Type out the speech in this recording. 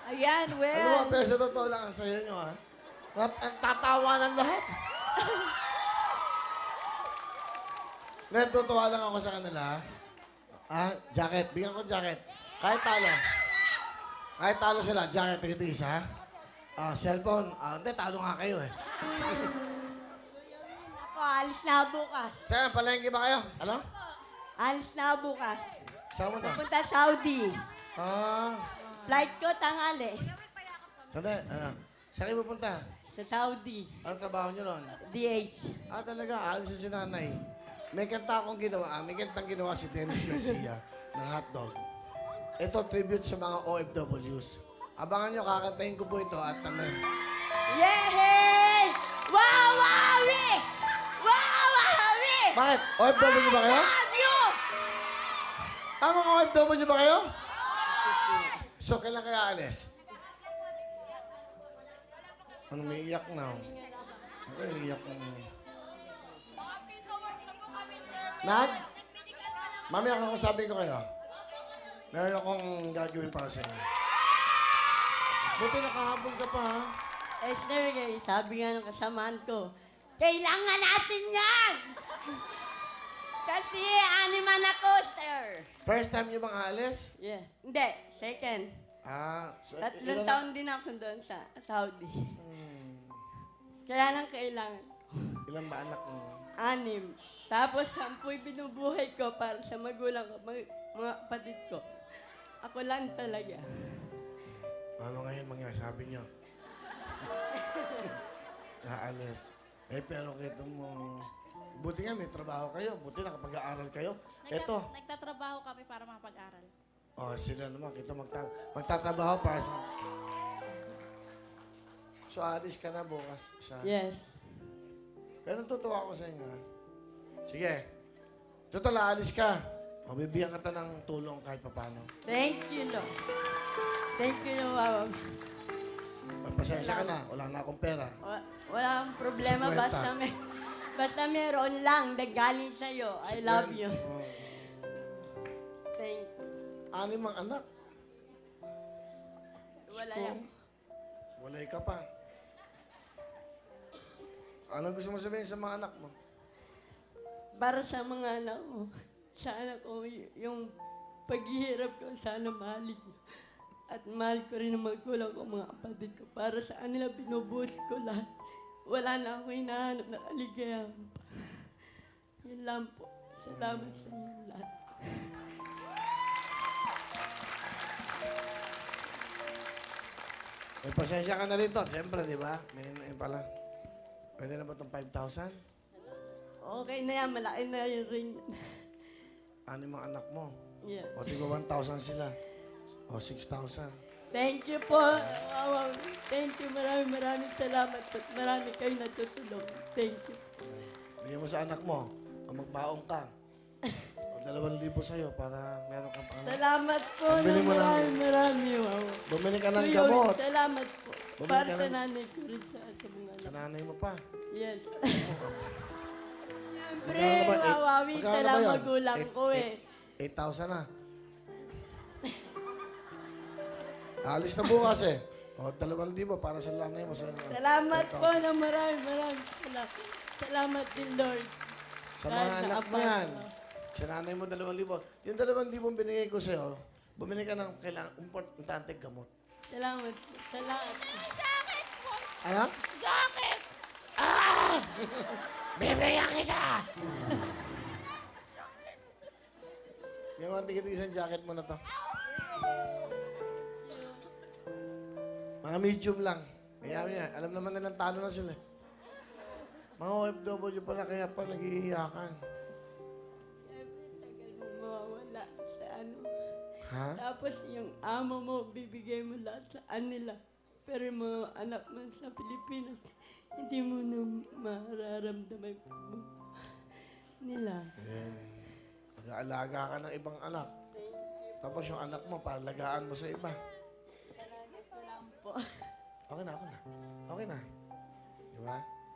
Ayan, Ano well. mo, pero sa totoo lang ang sayo nyo, ha? Ang tatawa ng lahat. Natutuwa lang ako sa kanila, ha? Ah, jacket. Bigyan ko jacket. Kahit talo. Kahit talo sila, jacket, tigitigis, ha? Ah, cellphone. Ah, hindi, talo nga kayo, eh. Ako, alis na bukas. Saan, palengke ba kayo? Ano? Alis na bukas. Saan mo na? Punta Saudi. Ah, Flight ko tanghali. sandali, ano? Saan kayo pupunta? Sa Saudi. Anong trabaho nyo ron? DH. Ah, talaga, alis na si nanay. May kanta akong ginawa, may kantang ginawa si Dennis Garcia ng hotdog. Ito, tribute sa mga OFWs. Abangan nyo, kakantahin ko po ito at ano. Yay! Wow, Wawi! Wow, Wawi! Bakit? OFW ba kayo? Love you! Mga OFW ba kayo? So, kailan kaya alis? Ano, may iyak na. Ako, iyak na. Nag? Mamaya kakausapin ko kayo. Meron akong gagawin para sa inyo. Buti nakahabol ka pa, ha? Eh, sir, sabi nga ng kasamaan ko, kailangan natin yan! Kasi animan ako, sir. First time nyo bang aalis? Yeah. Hindi, second. Ah, so, Tatlong taon din ako doon sa Saudi. Kaya nang kailangan. Ilan ba anak mo? 6. Tapos 10 binubuhay ko para sa magulang ko, mga kapatid ko. Ako lang talaga. Ano ngayon mangyari? Sabi niyo. Naalis. Eh, pero kito mo... Buti nga may trabaho kayo. Buti nakapag-aaral kayo. Eto. Nagtatrabaho kami para makapag-aral. Oh, sila naman. Kito magtatrabaho para sa... So, alis ka na bukas. Yes. Pero natutuwa ako sa inyo, ha? Sige. Total, aalis ka. O, bibigyan ka ng tulong kahit papano. Thank you, Lord. Thank you, Mama. Pasensya ka na. Wala na akong pera. Wala akong problema. 50. Basta meron lang na galing sa'yo. I love you. Oh. Thank you. 6 ang anak. Wala Ko. yan. Walay ka pa. Ano gusto mo sabihin sa mga anak mo? Para sa mga anak ko, sana ko yung paghihirap ko, sana mahalin niyo. At mahal ko rin ang magulang ko, mga kapatid ko. Para sa kanila, binubuhos ko lahat. Wala na ako hinahanap na kaligayahan pa. Yun lang po. Salamat sa inyo lahat. May pasensya ka na rito. Siyempre, di ba? May pala. Pwede na ba itong 5,000? Okay na yan, malaki na yun rin. 6 mga anak mo. Yeah. O, tigo 1,000 sila. O, 6,000. Thank you po. Thank you. Maraming salamat. At marami kayo natutulong. Thank you. Bigyan mo sa anak mo. O, magbaong ka. O, 2,000 sa'yo para meron kang pangalan. Salamat po. Bili mo ng- Marami. Wow. Bumili ka ng Kuya, gamot. Salamat po. Bumili Para ka sa ng- nanay ko rin sa mga Sa anak. nanay mo pa. Yes. Siyempre, Magkano ba? wawawi Magkano sa ba lang yun? magulang ko eh. 8,000 na. Alis na bukas eh. O, 2,000 para sa nanay mo. Salamat po na maraming salamat. Salamat din, Lord. Sa mga Kahit anak mo naabang yan. ko. Sa nanay mo, 2,000. Yung 2,000 binigay ko sa'yo, bumili ka ng kailangan, importante gamot. Salamat po. Salamat po. Ano? Jacket! Bibigyan kita! Yung mga tigit-isang jacket mo na to. Mga medium lang. Kaya niya, alam naman nilang talo na sila. Mga OFW pala, kaya pa nag-iiyakan. Siyempre, tagal mo mawawala sa ano. Ha? Tapos yung amo mo, bibigay mo lahat sa kanila. Pero yung mga anak mo sa Pilipinas, hindi mo na mararamdaman mo nila. Nag-aalaga ka ng ibang anak. Tapos yung anak mo, paalagaan mo sa iba. Salamat po. Okay na, okay na. Okay na. Di ba?